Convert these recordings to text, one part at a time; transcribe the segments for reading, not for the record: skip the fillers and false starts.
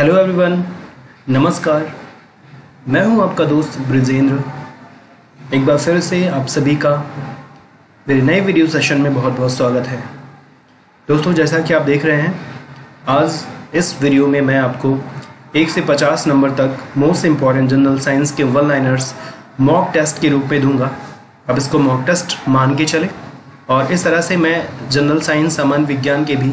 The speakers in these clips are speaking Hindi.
हेलो एवरीवन, नमस्कार। मैं हूं आपका दोस्त ब्रिजेंद्र। एक बार फिर से आप सभी का मेरे नए वीडियो सेशन में बहुत बहुत स्वागत है। दोस्तों, जैसा कि आप देख रहे हैं, आज इस वीडियो में मैं आपको 1 से 50 नंबर तक मोस्ट इम्पॉर्टेंट जनरल साइंस के वन लाइनर्स मॉक टेस्ट के रूप में दूंगा। अब इसको मॉक टेस्ट मान के चले और इस तरह से मैं जनरल साइंस सामान्य विज्ञान के भी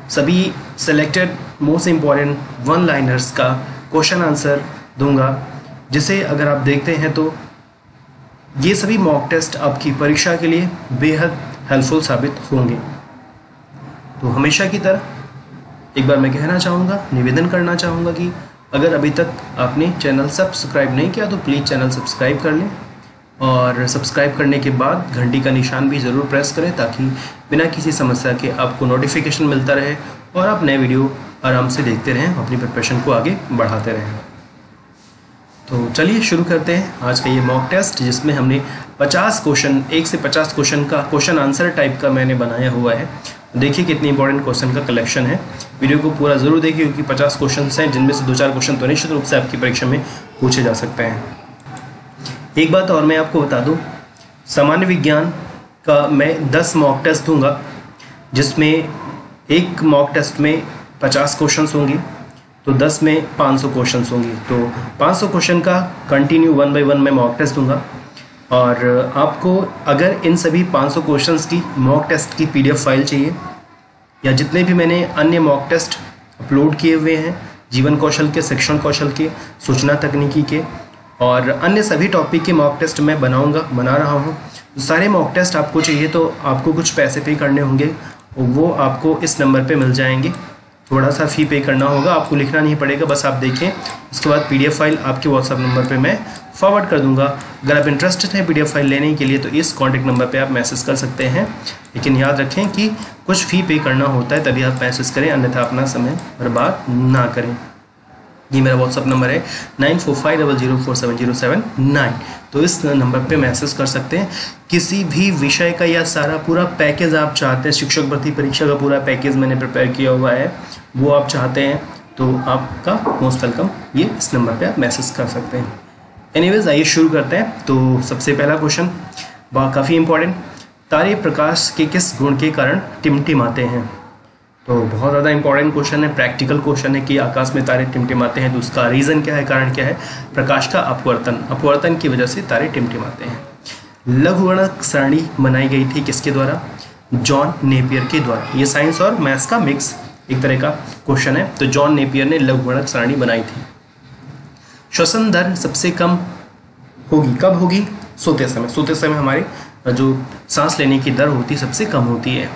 सभी selected most important one liners का क्वेश्चन आंसर दूंगा, जिसे अगर आप देखते हैं तो ये सभी मॉक टेस्ट आपकी परीक्षा के लिए बेहद हेल्पफुल साबित होंगे। तो हमेशा की तरह एक बार मैं कहना चाहूँगा, निवेदन करना चाहूँगा कि अगर अभी तक आपने चैनल सब्सक्राइब नहीं किया तो प्लीज़ चैनल सब्सक्राइब कर लें और सब्सक्राइब करने के बाद घंटी का निशान भी ज़रूर प्रेस करें ताकि बिना किसी समस्या के आपको नोटिफिकेशन मिलता रहे और आप नए वीडियो आराम से देखते रहें, अपनी प्रिपरेशन को आगे बढ़ाते रहें। तो चलिए शुरू करते हैं आज का ये मॉक टेस्ट, जिसमें हमने 50 क्वेश्चन, 1 से 50 क्वेश्चन का क्वेश्चन आंसर टाइप का मैंने बनाया हुआ है। देखिए कितनी इंपॉर्टेंट क्वेश्चन का कलेक्शन है। वीडियो को पूरा ज़रूर देखिए क्योंकि 50 क्वेश्चन हैं, जिनमें से 2-4 क्वेश्चन तो निश्चित रूप से आपकी परीक्षा में पूछे जा सकते हैं। एक बात और मैं आपको बता दूं, सामान्य विज्ञान का मैं 10 मॉक टेस्ट दूंगा, जिसमें एक मॉक टेस्ट में 50 क्वेश्चंस होंगे, तो 10 में 500 क्वेश्चंस होंगे। तो 500 क्वेश्चन का कंटिन्यू 1 बाय 1 मैं मॉक टेस्ट दूंगा और आपको अगर इन सभी 500 क्वेश्चंस की मॉक टेस्ट की PDF फाइल चाहिए या जितने भी मैंने अन्य मॉक टेस्ट अपलोड किए हुए हैं, जीवन कौशल के, शिक्षण कौशल के, सूचना तकनीकी के और अन्य सभी टॉपिक के मॉक टेस्ट मैं बना रहा हूँ। सारे मॉक टेस्ट आपको चाहिए तो आपको कुछ पैसे पे करने होंगे, वो आपको इस नंबर पे मिल जाएंगे। थोड़ा सा फ़ी पे करना होगा, आपको लिखना नहीं पड़ेगा, बस आप देखें। उसके बाद PDF फाइल आपके व्हाट्सएप नंबर पे मैं फॉरवर्ड कर दूंगा। अगर आप इंटरेस्टेड हैं PDF फाइल लेने के लिए तो इस कॉन्टैक्ट नंबर पे आप मैसेज कर सकते हैं, लेकिन याद रखें कि कुछ फ़ी पे करना होता है, तभी आप मैसेज करें, अन्यथा अपना समय बर्बाद ना करें। ये मेरा व्हाट्सअप नंबर है 9450047079। तो इस नंबर पे मैसेज कर सकते हैं। किसी भी विषय का या सारा पूरा पैकेज आप चाहते हैं, शिक्षक भर्ती परीक्षा का पूरा पैकेज मैंने प्रिपेयर किया हुआ है, वो आप चाहते हैं तो आपका मोस्ट वेलकम, ये इस नंबर पे आप मैसेज कर सकते हैं। एनीवेज, आइए शुरू करते हैं। तो सबसे पहला क्वेश्चन काफ़ी इंपॉर्टेंट, तारे प्रकाश के किस गुण के कारण टिमटिमाते हैं? तो बहुत ज़्यादा इंपॉर्टेंट क्वेश्चन है, प्रैक्टिकल क्वेश्चन है कि आकाश में तारे टिमटिमाते हैं, तो उसका रीज़न क्या है, कारण क्या है? प्रकाश का अपवर्तन की वजह से तारे टिमटिमाते हैं। लघुगणक सारणी बनाई गई थी किसके द्वारा? जॉन नेपियर के द्वारा। ये साइंस और मैथ्स का मिक्स एक तरह का क्वेश्चन है। तो जॉन नेपियर ने लघुगणक सारणी बनाई थी। श्वसन दर सबसे कम होगी, कब होगी? सोते समय। सोते समय हमारे जो सांस लेने की दर होती है सबसे कम होती है।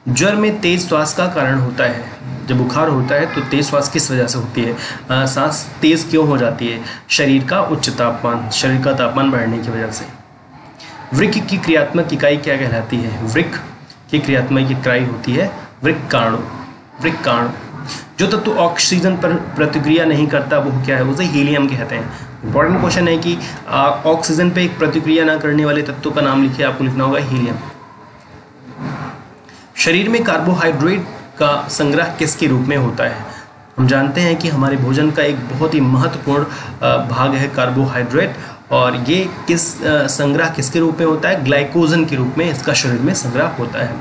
ज्वर में तेज श्वास का कारण होता है। जब बुखार होता है तो तेज श्वास किस वजह से होती है? सांस तेज क्यों हो जाती है? शरीर का उच्च तापमान, शरीर का तापमान बढ़ने की वजह से। वृक्क की क्रियात्मक इकाई क्या कहलाती है? वृक्क की क्रियात्मक इकाई होती है वृक्काणु। वृक्काणु। जो तत्व ऑक्सीजन पर प्रतिक्रिया नहीं करता वो क्या है? उसे हीलियम कहते हैं। इंपॉर्टेंट क्वेश्चन है कि ऑक्सीजन पे एक प्रतिक्रिया ना करने वाले तत्व का नाम लिखिए, आपको लिखना होगा हीलियम। शरीर में कार्बोहाइड्रेट का संग्रह किसके रूप में होता है? हम जानते हैं कि हमारे भोजन का एक बहुत ही महत्वपूर्ण भाग है कार्बोहाइड्रेट, और ये संग्रह किसके रूप में होता है? ग्लाइकोजन के रूप में इसका शरीर में संग्रह होता है।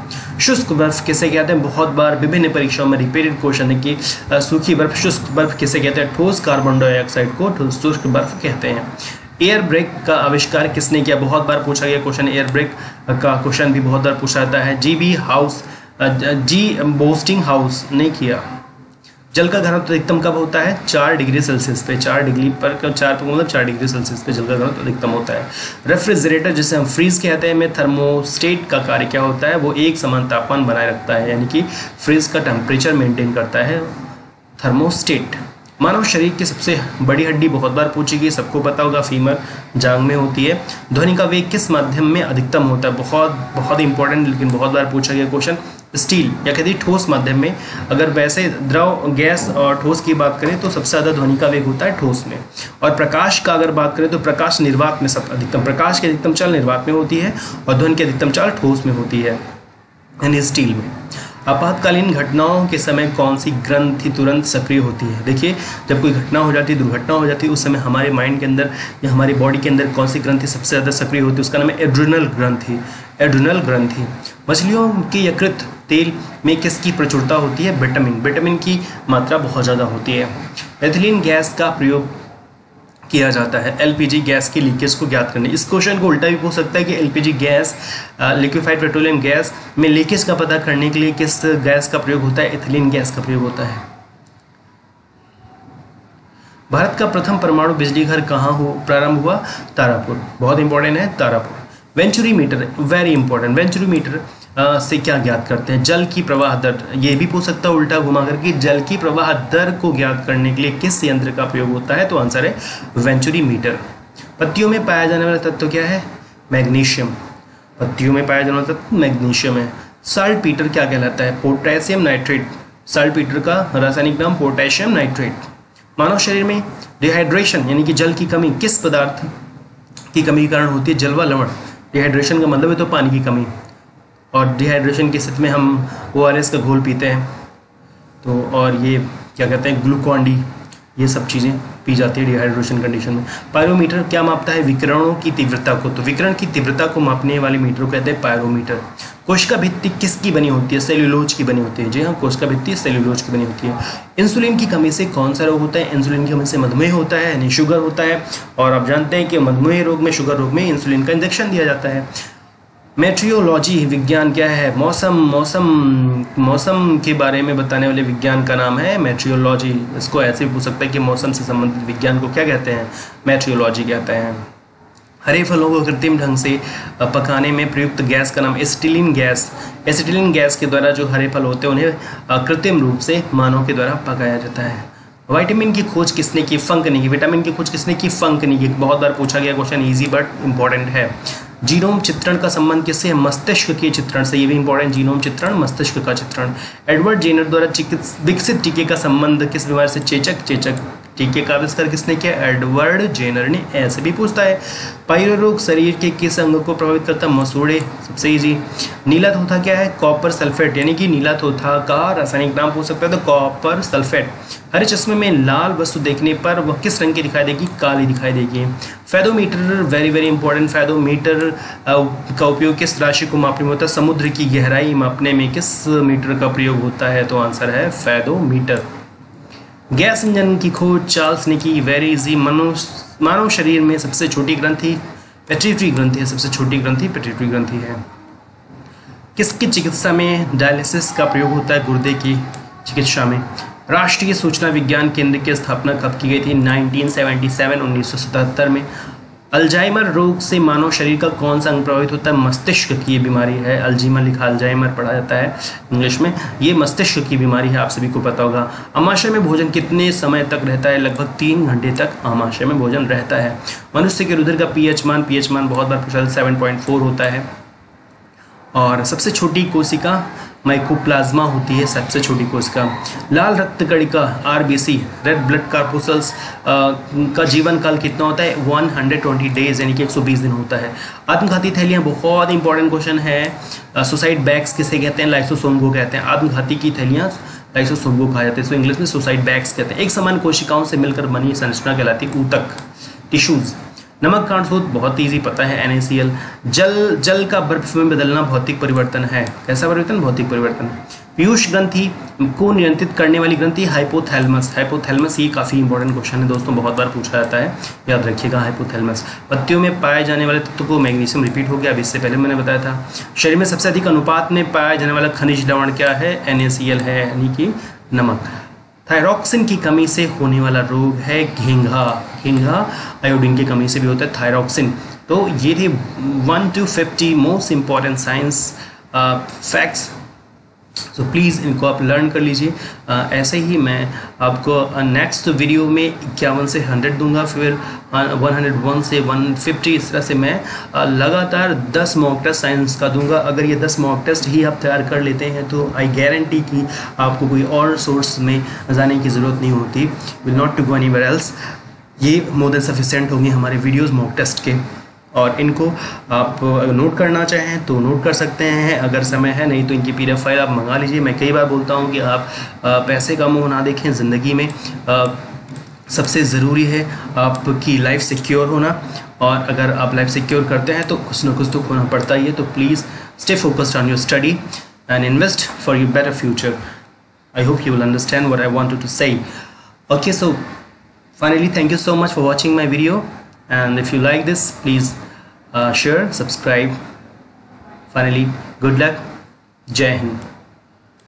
शुष्क बर्फ किसे कहते हैं? बहुत बार विभिन्न परीक्षाओं में रिपीटेड क्वेश्चन है कि सूखी बर्फ, शुष्क बर्फ किसे कहते हैं? ठोस कार्बन डाइऑक्साइड को शुष्क बर्फ कहते हैं। एयर ब्रेक का आविष्कार किसने किया? बहुत बार पूछा गया क्वेश्चन, एयर ब्रेक का क्वेश्चन भी बहुत बार पूछा जाता है। जी बोस्टिंग हाउस ने किया। जल का घनत्व अधिकतम कब होता है? 4 डिग्री सेल्सियस पे। 4 डिग्री पर 4 डिग्री सेल्सियस पे जल का घनत्व अधिकतम होता है। रेफ्रिजरेटर जिसे हम फ्रीज कहते हैं में थर्मोस्टेट का कार्य क्या होता है? वो एक समान तापमान बनाए रखता है, यानी कि फ्रीज का टेम्परेचर मेंटेन करता है थर्मोस्टेट। मानव शरीर की सबसे बड़ी हड्डी बहुत बार पूछी गई, सबको पता होगा, फीमर जांघ में होती है। ध्वनि का वेग किस माध्यम में अधिकतम होता है? बहुत इंपॉर्टेंट लेकिन बहुत बार पूछा गया क्वेश्चन। स्टील या कहते हैं ठोस माध्यम में। अगर वैसे द्रव, गैस और ठोस की बात करें तो सबसे ज़्यादा ध्वनि का वेग होता है ठोस में। और प्रकाश का अगर बात करें तो प्रकाश निर्वात में सब अधिकतम, प्रकाश की अधिकतम चाल निर्वात में होती है और ध्वनि की अधिकतम चाल ठोस में होती है, यानी स्टील में। आपातकालीन घटनाओं के समय कौन सी ग्रंथि तुरंत सक्रिय होती है? देखिए, जब कोई घटना हो जाती है, दुर्घटना हो जाती है, उस समय हमारे माइंड के अंदर या हमारी बॉडी के अंदर कौन सी ग्रंथि सबसे ज़्यादा सक्रिय होती है? उसका नाम है एड्रिनल ग्रंथि। एड्रिनल ग्रंथि। मछलियों के यकृत तेल में किसकी प्रचुरता होती है? विटामिन। विटामिन की मात्रा बहुत ज़्यादा होती है। एथिलीन गैस का प्रयोग किया जाता है एलपीजी गैस की लीकेज को ज्ञात करने। इस क्वेश्चन को उल्टा भी पूछ सकता है कि LPG gas, liquefied petroleum gas में लीकेज का पता करने के लिए किस गैस का प्रयोग होता है? एथिलीन गैस का प्रयोग होता है। भारत का प्रथम परमाणु बिजली घर कहाँ प्रारंभ हुआ? तारापुर। बहुत इंपॉर्टेंट है Tarapur. Venturi meter, very important. Venturi meter से क्या ज्ञात करते हैं? जल की प्रवाह दर। ये भी पूछ सकता है उल्टा घुमा करके, जल की प्रवाह दर को ज्ञात करने के लिए किस यंत्र का प्रयोग होता है? तो आंसर है वेंचुरी मीटर। पत्तियों में पाया जाने वाला तत्व क्या है? मैग्नीशियम। पत्तियों में पाया जाने वाला तत्व मैग्नीशियम है। साल्टपीटर क्या कहलाता है? Potassium nitrate. साल्टपीटर का रासायनिक नाम पोटेशियम नाइट्रेट। मानव शरीर में डिहाइड्रेशन यानी कि जल की कमी किस पदार्थ की कमी के कारण होती है? जल व लवण। डिहाइड्रेशन का मतलब है तो पानी की कमी, और डिहाइड्रेशन की स्थिति में हम ORS का घोल पीते हैं तो, और ये क्या कहते हैं, ग्लूकॉन डी, ये सब चीज़ें पी जाती है डिहाइड्रेशन कंडीशन में। पायरोमीटर क्या मापता है? विकिरणों की तीव्रता को। तो विकिरण की तीव्रता को मापने वाले मीटर को कहते हैं पायरोमीटर। कोशिका भित्ति किसकी बनी होती है? सेल्यूलोज की बनी होती है। जी हाँ, कोशिका भित्ति सेल्यूलोज की बनी होती है। इंसुलिन की कमी से कौन सा रोग होता है? इंसुलिन की कमी से मधुमेह होता है, यानी शुगर होता है। और आप जानते हैं कि मधुमेह रोग में, शुगर रोग में इंसुलिन का इंजेक्शन दिया जाता है। मेट्रियोलॉजी विज्ञान क्या है? मौसम के बारे में बताने वाले विज्ञान का नाम है मेट्रियोलॉजी। इसको ऐसे भी पूछ सकता है कि मौसम से संबंधित विज्ञान को क्या कहते हैं? मेट्रियोलॉजी कहते हैं। हरे फलों को कृत्रिम ढंग से पकाने में प्रयुक्त गैस का नाम एसिटिलीन गैस। एसिटिलीन गैस के द्वारा जो हरे फल होते हैं उन्हें कृत्रिम रूप से मानव के द्वारा पकाया जाता है। विटामिन की खोज किसने की? फंक ने की। विटामिन की खोज किसने की? फंक ने की। बहुत बार पूछा गया क्वेश्चन, इजी बट इंपॉर्टेंट है। जीनोम चित्रण का संबंध किससे है? मस्तिष्क के चित्रण से। ये भी इंपॉर्टेंट, जीनोम चित्रण, मस्तिष्क का चित्रण। एडवर्ड जेनर द्वारा विकसित टीके का संबंध किस बीमारी से? चेचक। चेचक टीके का आविष्कार किसने किया? एडवर्ड जेनर ने। ऐसे भी पूछता है। पायरो रोग शरीर के किस अंग को प्रभावित करता है? मसूड़े। सबसे इजी। नीला थोथा क्या है? कॉपर सल्फेट, यानी कि नीला थोथा का रासायनिक नाम पूछ सकता है तो कॉपर सल्फेट। हरे चश्मे में लाल वस्तु देखने पर वह किस रंग की दिखाई देगी? काली दिखाई देगी। Fathometer, very very important. Fathometer का उपयोग किस राशि को मापने में होता है? समुद्र की गहराई मापने में किस मीटर का प्रयोग होता है? तो आंसर है फेदोमीटर। गैस इंजन की खोज चार्ल्स ने की। Very easy. मानव शरीर में सबसे छोटी ग्रंथि पेट्यूटरी ग्रंथि है। सबसे छोटी ग्रंथि पेट्यूटरी ग्रंथि है। किसकी चिकित्सा में डायलिसिस का प्रयोग होता है? गुर्दे की चिकित्सा में। राष्ट्रीय सूचना विज्ञान केंद्र की स्थापना कब की गई थी? 1977, 1977 में। अल्जाइमर रोग से मानव शरीर का कौन सा अंग प्रभावित होता है? मस्तिष्क की ये बीमारी है। अल्जीमर लिखा, अल्जाइमर पढ़ा जाता है इंग्लिश में। ये मस्तिष्क की बीमारी है, आप सभी को पता होगा। आमाशय में भोजन कितने समय तक रहता है? लगभग 3 घंटे तक आमाशय में भोजन रहता है। मनुष्य के रुधिर का पीएच मान बहुत बार पूछा, 7.4 होता है। और सबसे छोटी कोशिका माइकोप्लाज्मा होती है, सबसे छोटी कोशिका। लाल रक्त कणिका RBC, रेड ब्लड कॉर्पुसल्स का जीवन काल कितना होता है? 120 डेज, यानी कि 120 दिन होता है। आत्मघाती थैलियाँ, बहुत इंपॉर्टेंट क्वेश्चन है। सुसाइड बैग्स किसे कहते हैं? लाइसोसोम को कहते हैं। आत्मघाती की थैलियाँ लाइसोसोम को कहा जाता है, तो इंग्लिश में सुसाइड बैग्स कहते हैं। एक समान कोशिकाओं से मिलकर बनी संरचना कहलाती है ऊतक, टिश्यूज। नमक का स्रोत बहुत ईजी पता है, NaCl। जल का बर्फ में बदलना भौतिक परिवर्तन है। कैसा परिवर्तन? भौतिक परिवर्तन। पीयूष ग्रंथि को नियंत्रित करने वाली ग्रंथि हाइपोथैलेमस। हाइपोथैलेमस ये काफ़ी इंपॉर्टेंट क्वेश्चन है दोस्तों, बहुत बार पूछा जाता है, याद रखिएगा हाइपोथैलेमस। पत्तियों में पाए जाने वाले तत्व को मैग्नीशियम, रिपीट हो गया, अब इससे पहले मैंने बताया था। शरीर में सबसे अधिक अनुपात में पाया जाने वाला खनिज लवण क्या है? NaCl है, यानी कि नमक। थायरॉक्सिन की कमी से होने वाला रोग है घेंघा। घेंघा आयोडीन की कमी से भी होता है थायरॉक्सिन। तो ये थे 1 to 50 most important science facts. So please इनको आप लर्न कर लीजिए। ऐसे ही मैं आपको नेक्स्ट वीडियो में 51 से 100 दूंगा, फिर 101 से 150, इस तरह से मैं लगातार 10 मॉक टेस्ट साइंस का दूंगा। अगर ये 10 मॉक टेस्ट ही आप तैयार कर लेते हैं तो आई गारंटी कि आपको कोई और सोर्स में जाने की ज़रूरत नहीं होती। Will not to go anywhere else. ये मोर देन सफिशिएंट होंगे हमारे वीडियोज़ मॉक टेस्ट के। और इनको आप नोट करना चाहें तो नोट कर सकते हैं अगर समय है, नहीं तो इनकी PDF फाइल आप मंगा लीजिए। मैं कई बार बोलता हूँ कि आप पैसे का मुँह ना देखें ज़िंदगी में। सबसे ज़रूरी है आपकी लाइफ सिक्योर होना, और अगर आप लाइफ सिक्योर करते हैं तो कुछ ना कुछ तो होना पड़ता ही है। तो please stay focused on your study and invest for your better future. I hope you will understand what I wanted to say. Okay, so finally, thank you so much for watching my video, and if you like this, please share, subscribe. Finally, good luck. Jai Hind.